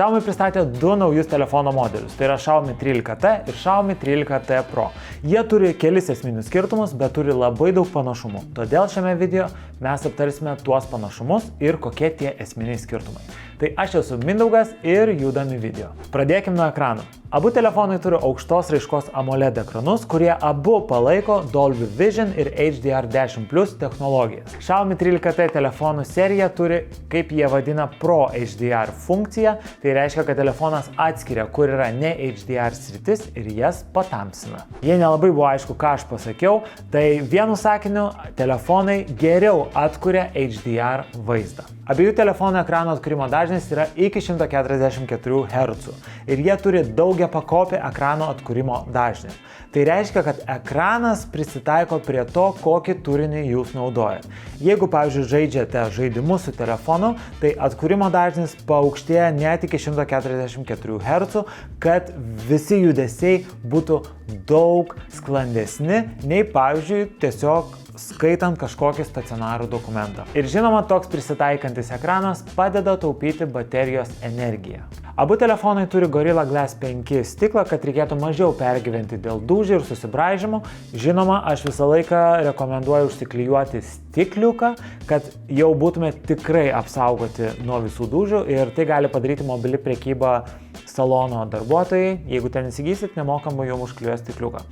Xiaomi pristatė du naujus telefono modelius, tai yra Xiaomi 13T ir Xiaomi 13T Pro. Jie turi kelis esminius skirtumus, bet turi labai daug panašumų. Todėl šiame video mes aptarsime tuos panašumus ir kokie tie esminiai skirtumai. Tai aš esu Mindaugas ir judam į video. Pradėkim nuo ekranų. Abu telefonai turi aukštos raiškos AMOLED ekranus, kurie abu palaiko Dolby Vision ir HDR10+ technologijas. Xiaomi 13T telefonų serija turi, kaip jie vadina, Pro HDR funkciją, tai reiškia, kad telefonas atskiria, kur yra ne HDR sritis ir jas patamsina. Jei nelabai buvo aišku, ką aš pasakiau, tai vienu sakiniu telefonai geriau atkuria HDR vaizdą. Abiejų telefonų ekrano atkūrimo dažnis yra iki 144 Hz ir jie turi daugiapakopį ekrano atkūrimo dažnį. Tai reiškia, kad ekranas prisitaiko prie to, kokį turinį jūs naudojat. Jeigu, pavyzdžiui, žaidžiate žaidimus su telefonu, tai atkūrimo dažnis paaukštėja net iki 144 Hz, kad visi judesiai būtų daug sklandesni nei, pavyzdžiui, tiesiog skaitant kažkokį stacionarų dokumentą. Ir žinoma, toks prisitaikantis ekranas padeda taupyti baterijos energiją. Abu telefonai turi Gorilla Glass 5 stiklą, kad reikėtų mažiau pergyventi dėl dūžių ir susibraižymų. Žinoma, aš visą laiką rekomenduoju užsiklijuoti stikliuką, kad jau būtume tikrai apsaugoti nuo visų dūžių ir tai gali padaryti mobili prekyba salono darbuotojai. Jeigu ten įsigysit, nemokamai jums užklijuos stikliuką.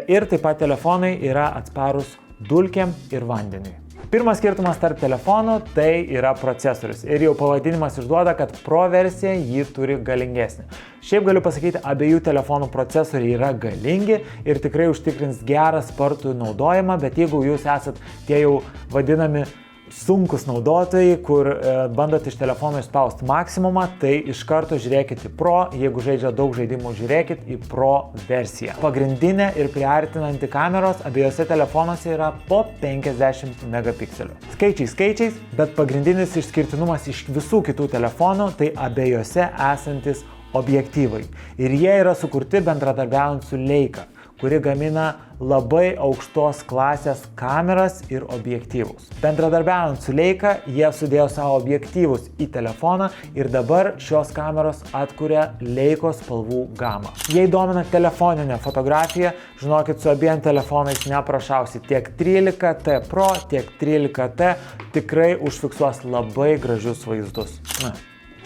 Ir taip pat telefonai yra atsparūs dulkėm ir vandeniui. Pirmas skirtumas tarp telefonų tai yra procesorius ir jau pavadinimas išduoda, kad Pro versija jį turi galingesnį. Šiaip galiu pasakyti, abiejų telefonų procesoriai yra galingi ir tikrai užtikrins gerą spartų naudojimą, bet jeigu jūs esat tie jau vadinami sunkus naudotojai, kur bandot iš telefono išspausti maksimumą, tai iš karto žiūrėkit į Pro, jeigu žaidžia daug žaidimų, žiūrėkit į Pro versiją. Pagrindinė ir priartinanti kameros abiejose telefonuose yra po 50 megapikselių. Skaičiais, bet pagrindinis išskirtinumas iš visų kitų telefonų tai abiejose esantis objektyvai. Ir jie yra sukurti bendradarbiaujant su Leica, kuri gamina labai aukštos klasės kameras ir objektyvus. Bendradarbiaujant su Leica, jie sudėjo savo objektyvus į telefoną ir dabar šios kameros atkuria Leicos spalvų gamą. Jei domina telefoninė fotografija, žinokit, su abiem telefonais neprašausi. Tiek 13T Pro, tiek 13T tikrai užfiksuos labai gražius vaizdus.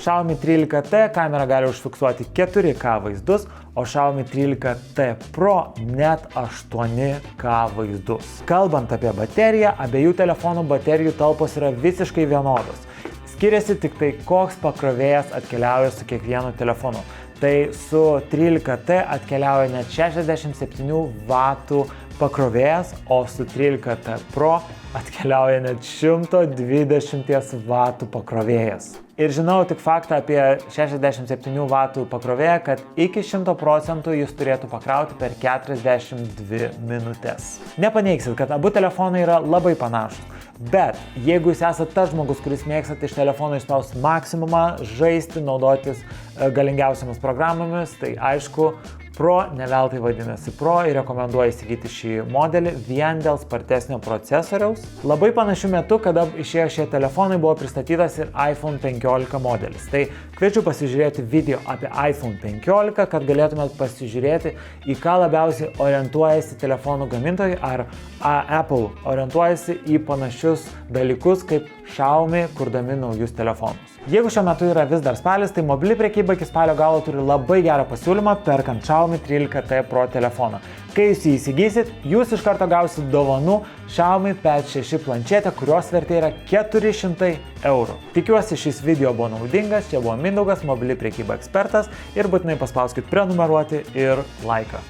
Xiaomi 13T kamera gali užfiksuoti 4K vaizdus, o Xiaomi 13T Pro net 8K vaizdus. Kalbant apie bateriją, abiejų telefonų baterijų talpos yra visiškai vienodos. Skiriasi tik tai, koks pakrovėjas atkeliauja su kiekvienu telefonu. Tai su 13T atkeliauja net 67 W pakrovėjas, o su 13T Pro atkeliauja net 120 W pakrovėjas. Ir žinau tik faktą apie 67 W pakrovėją, kad iki 100% jis turėtų pakrauti per 42 minutės. Nepaneigsit, kad abu telefonai yra labai panašus. Bet jeigu jūs esate tas žmogus, kuris mėgstate iš telefono išspausti maksimumą, žaisti, naudotis galingiausiamis programomis, tai aišku, Pro neveltui vadinasi Pro ir rekomenduoju įsigyti šį modelį vien dėl spartesnio procesoriaus. Labai panašiu metu, kada išėjo šie telefonai, buvo pristatytas ir iPhone 15 modelis. Tai kviečiu pasižiūrėti video apie iPhone 15, kad galėtumėt pasižiūrėti, į ką labiausiai orientuojasi telefonų gamintojai, ar Apple orientuojasi į panašius dalykus kaip Xiaomi, kurdami naujus telefonus. Jeigu šiuo metu yra vis dar spalis, tai mobili prekyba iki spalio galo turi labai gerą pasiūlymą perkant Xiaomi 13T Pro telefoną. Kai jūs jį įsigysit, jūs iš karto gausit dovanų Xiaomi Pad 6 planšetę, kurios vertė yra 400 €. Tikiuosi šis video buvo naudingas, čia buvo Mindaugas, mobili prekyba ekspertas ir būtinai paspauskit prenumeruoti ir laiką.